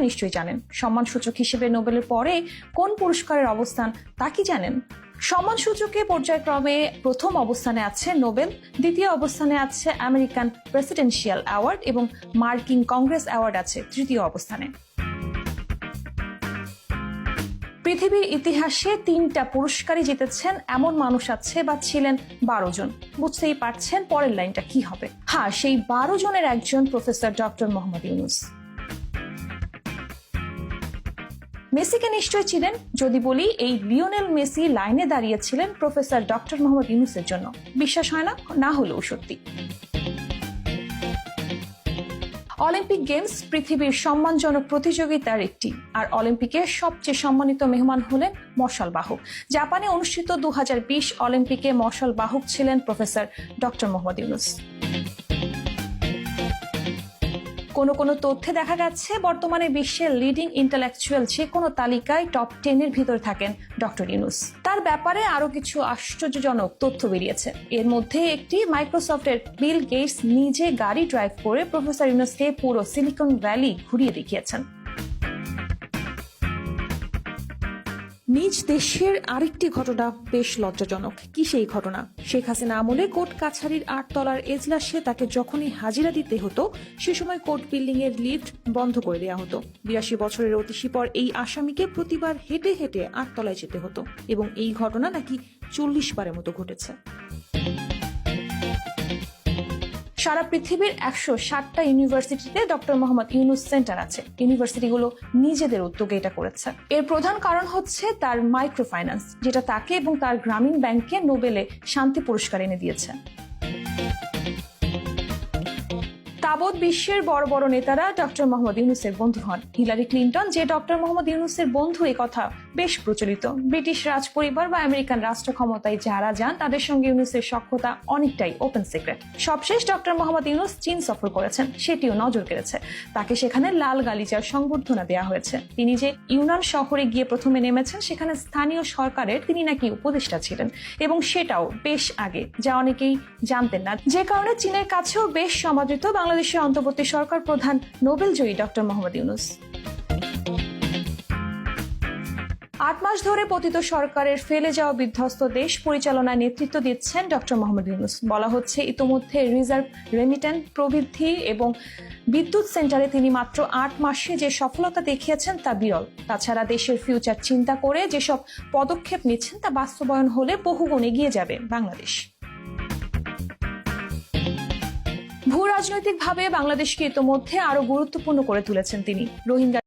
নিশ্চয়ই জানেন। সম্মানসূচক হিসেবে নোবেলের পরে কোন পুরস্কারের অবস্থান তা কি জানেন? সম্মানসূচকে পর্যায়ক্রমে প্রথম অবস্থানে আছে নোবেল, দ্বিতীয় অবস্থানে আছে আমেরিকান প্রেসিডেন্সিয়াল অ্যাওয়ার্ড এবং মার্কিন কংগ্রেস অ্যাওয়ার্ড আছে তৃতীয় অবস্থানে। পৃথিবীর ইতিহাসে 3টা পুরস্কারই জিতেছেন এমন মানুষ আছে বা ছিলেন 12 জন। বুঝতেই পারছেন পরের লাইনটা কি হবে। হ্যাঁ, সেই 12 জনের একজন প্রফেসর ডক্টর মোহাম্মদ ইউনূস। মেসিকে নিশ্চয় ছিলেন। যদি বলি এই লিওনেল মেসি লাইনে দাঁড়িয়েছিলেন প্রফেসর ডক্টর মোহাম্মদ ইউনূসের জন্য, বিশ্বাস হয় না? না হলেও সত্যি। অলিম্পিক গেমস পৃথিবীর সম্মানজনক প্রতিযোগিতার একটি, আর অলিম্পিকের সবচেয়ে সম্মানিত মেহমান হলেন মশাল বাহক। জাপানে অনুষ্ঠিত 2020 অলিম্পিকে মশাল বাহক ছিলেন প্রফেসর ডক্টর মোহাম্মদ ইউনূস। কোনো তথ্যে দেখা যাচ্ছে বর্তমানে বিশ্বের লিডিং ইন্টেলেকচুয়াল যে কোনো তালিকায় টপ 10 এর ভিতরে থাকেন ডক্টর ইউনূস। তার ব্যাপারে আরো কিছু আশ্চর্যজনক তথ্য বেরিয়েছে। এর মধ্যে একটি, মাইক্রোসফটের বিল গেটস নিজে গাড়ি ড্রাইভ করে প্রফেসর ইউনূসকে পুরো সিলিকন ভ্যালি ঘুরিয়ে দেখিয়েছেন। নিজ দেশের আরেকটি ঘটনা বেশ লজ্জাজনক। কি সেই ঘটনা? শেখ হাসিনা আমলে কোর্ট কাছারির 8 তলার এজলাসে তাকে যখনই হাজিরা দিতে হতো সে সময় কোর্ট বিল্ডিং এর লিফট বন্ধ করে দেওয়া হতো। 82 বছরের অতিশী পর এই আসামিকে প্রতিবার হেঁটে হেঁটে 8 তলায় যেতে হতো এবং এই ঘটনা নাকি 40 বারের মতো ঘটেছে। সারা পৃথিবীর 160টা ইউনিভার্সিটিতে ডক্টর মোহাম্মদ ইউনূস সেন্টার আছে। ইউনিভার্সিটিগুলো নিজেদের উদ্যোগে এটা করেছে। এর প্রধান কারণ হচ্ছে তার মাইক্রো ফাইন্যান্স, যেটা তাকে এবং তার গ্রামীণ ব্যাংকে নোবেলে শান্তি পুরস্কার এনে দিয়েছে। তাবৎ বিশ্বের বড় বড় নেতারা ডক্টর মোহাম্মদ ইউনূসের বন্ধু হন। হিলারি ক্লিন্টন যে ডক্টর মোহাম্মদ ইউনূসের বন্ধু, এই কথা বেশ প্রচলিত। ব্রিটিশ রাজ পরিবার বা আমেরিকান রাষ্ট্র ক্ষমতায় যারা যান তাদের সঙ্গে ইউনূসের সখ্যতা অনেকটাই ওপেন সিক্রেট। সবশেষ ডক্টর মোহাম্মদ ইউনূস চীন সফর করেছেন, সেটিও নজর কেড়েছে। তাকে সেখানে লাল গালিচার সংবর্ধনা দেওয়া হয়েছে। তিনি যে ইউনান শহরে গিয়ে প্রথমে নেমেছেন, সেখানে স্থানীয় সরকারের তিনি নাকি উপদেষ্টা ছিলেন, এবং সেটাও বেশ আগে, যা অনেকেই জানতেন না। যে কারণে চীনের কাছেও বেশ সমাদৃত বাংলাদেশের অন্তর্বর্তী সরকার প্রধান নোবেল জয়ী ডক্টর মোহাম্মদ ইউনূস। 8 মাস ধরে পতিত সরকারের ফেলে যাওয়া বিধ্বস্ত দেশ পরিচালনায় নেতৃত্ব দিচ্ছেন ডক্টর মোহাম্মদ ইউনূস। বলা হচ্ছে ইতোমধ্যে রিজার্ভ রেমিটেন্স প্রবৃদ্ধি এবং বিদ্যুৎ সেন্টারে তিনি মাত্র 8 মাসে যে সফলতা দেখিয়েছেন তা বিরল। তাছাড়া দেশের ফিউচার চিন্তা করে যেসব পদক্ষেপ নিচ্ছেন তা বাস্তবায়ন হলে বহুগুণ এগিয়ে যাবে বাংলাদেশ। ভূ রাজনৈতিকভাবে বাংলাদেশকে ইতোমধ্যে আরো গুরুত্বপূর্ণ করে তুলেছেন তিনি। রোহিঙ্গা